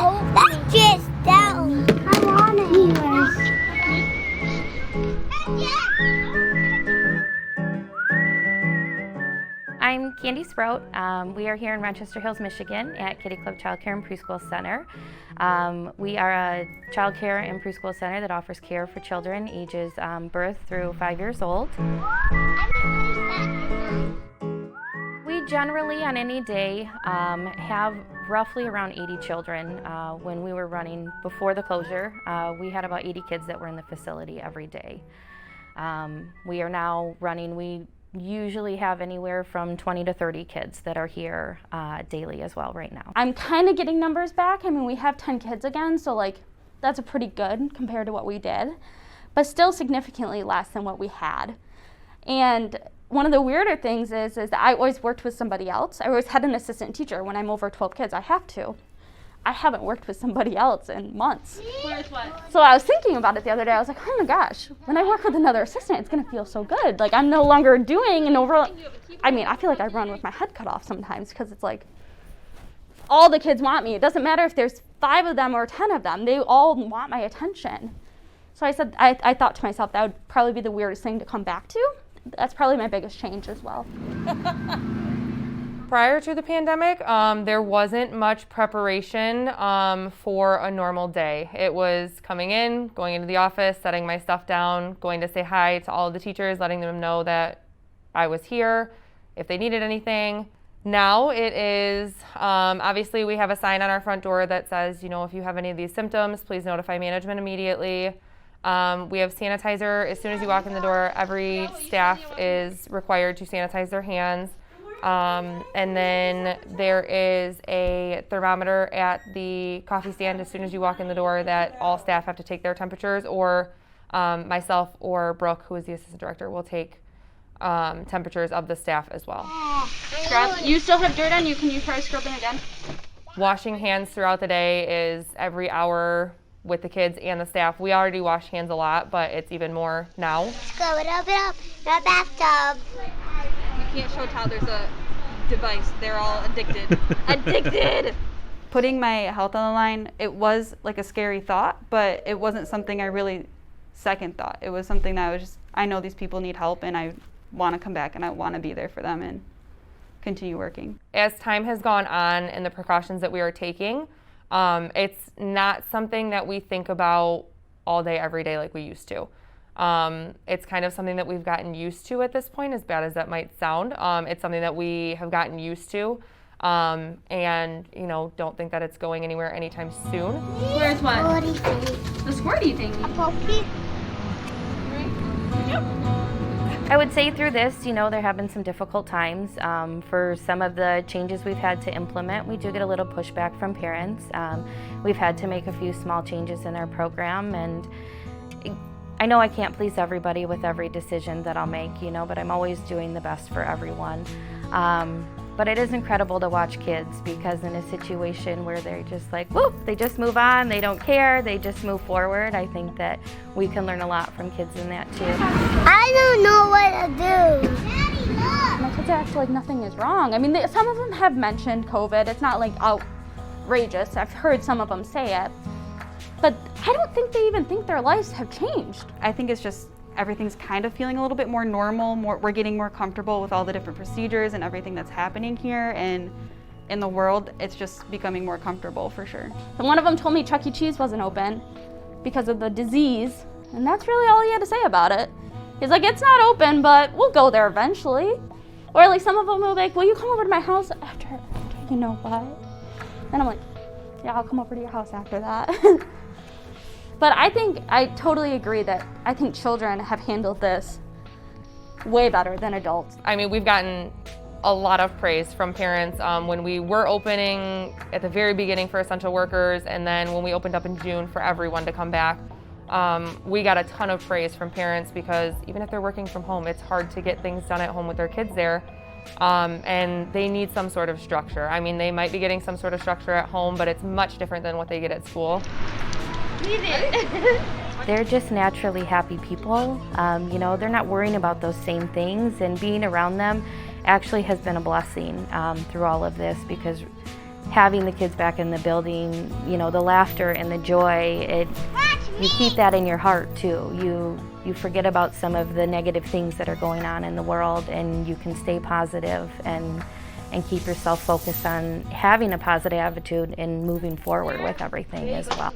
That's just down. I want it. I'm Candy Sprout. We are here in Rochester Hills, Michigan at Kitty Club Childcare and Preschool Center. We are a childcare and preschool center that offers care for children ages birth through 5 years old. We generally, on any day, have roughly around 80 children. When we were running before the closure, we had about 80 kids that were in the facility every day. We are now running, we usually have anywhere from 20 to 30 kids that are here daily as well right now. I'm kind of getting numbers back. I mean, we have 10 kids again, so like that's a pretty good compared to what we did, but still significantly less than what we had. And one of the weirder things is that I always worked with somebody else. I always had an assistant teacher. When I'm over 12 kids, I have to. I haven't worked with somebody else in months. So I was thinking about it the other day. I was like, oh my gosh, when I work with another assistant, it's gonna feel so good. Like I'm no longer doing an I mean, I feel like I run with my head cut off sometimes because it's like, all the kids want me. It doesn't matter if there's 5 of them or 10 of them, they all want my attention. So I said, I thought to myself, that would probably be the weirdest thing to come back to. That's probably my biggest change as well. Prior to the pandemic, there wasn't much preparation for a normal day. It was coming in, going into the office, setting my stuff down, going to say hi to all of the teachers, letting them know that I was here, if they needed anything. Now it is, obviously we have a sign on our front door that says, you know, if you have any of these symptoms, please notify management immediately. We have sanitizer. As soon as you walk in the door, every staff is required to sanitize their hands. And then there is a thermometer at the coffee stand as soon as you walk in the door that all staff have to take their temperatures, or myself or Brooke, who is the assistant director, will take temperatures of the staff as well. You still have dirt on you. Can you try scrubbing again? Washing hands throughout the day is every hour with the kids and the staff. We already wash hands a lot, but it's even more now. Scrub it up, the bathtub. You can't show toddlers a device. They're all addicted. Addicted! Putting my health on the line, it was like a scary thought, but it wasn't something I really second thought. It was something that I was just, I know these people need help and I want to come back and I want to be there for them and continue working. As time has gone on and the precautions that we are taking, it's not something that we think about all day, every day like we used to. It's kind of something that we've gotten used to at this point, as bad as that might sound. It's something that we have gotten used to, and you know, don't think that it's going anywhere anytime soon. Where's what? Squirty thing. The squirty thing. A pokey. I would say through this, you know, there have been some difficult times. For some of the changes we've had to implement, we do get a little pushback from parents. We've had to make a few small changes in our program, and I know I can't please everybody with every decision that I'll make, you know, but I'm always doing the best for everyone. But it is incredible to watch kids, because in a situation where they're just like, whoop, they just move on, they don't care, they just move forward. I think that we can learn a lot from kids in that too. I don't know what to do. Daddy, look. My kids act like nothing is wrong. I mean, some of them have mentioned COVID. It's not like outrageous. I've heard some of them say it. But I don't think they even think their lives have changed. I think it's just everything's kind of feeling a little bit more normal. We're getting more comfortable with all the different procedures and everything that's happening here and in the world. It's just becoming more comfortable for sure. And one of them told me Chuck E. Cheese wasn't open because of the disease, and that's really all he had to say about it. He's like, it's not open, but we'll go there eventually. Or like some of them will be like, will you come over to my house after you know what? And I'm like, yeah, I'll come over to your house after that. But I totally agree that I think children have handled this way better than adults. I mean, we've gotten a lot of praise from parents when we were opening at the very beginning for essential workers, and then when we opened up in June for everyone to come back. We got a ton of praise from parents, because even if they're working from home, it's hard to get things done at home with their kids there. And they need some sort of structure. I mean, they might be getting some sort of structure at home, but it's much different than what they get at school. They're just naturally happy people. You know, they're not worrying about those same things, and being around them actually has been a blessing through all of this, because having the kids back in the building, you know, the laughter and the joy, you keep that in your heart too. You forget about some of the negative things that are going on in the world, and you can stay positive and keep yourself focused on having a positive attitude and moving forward with everything as well.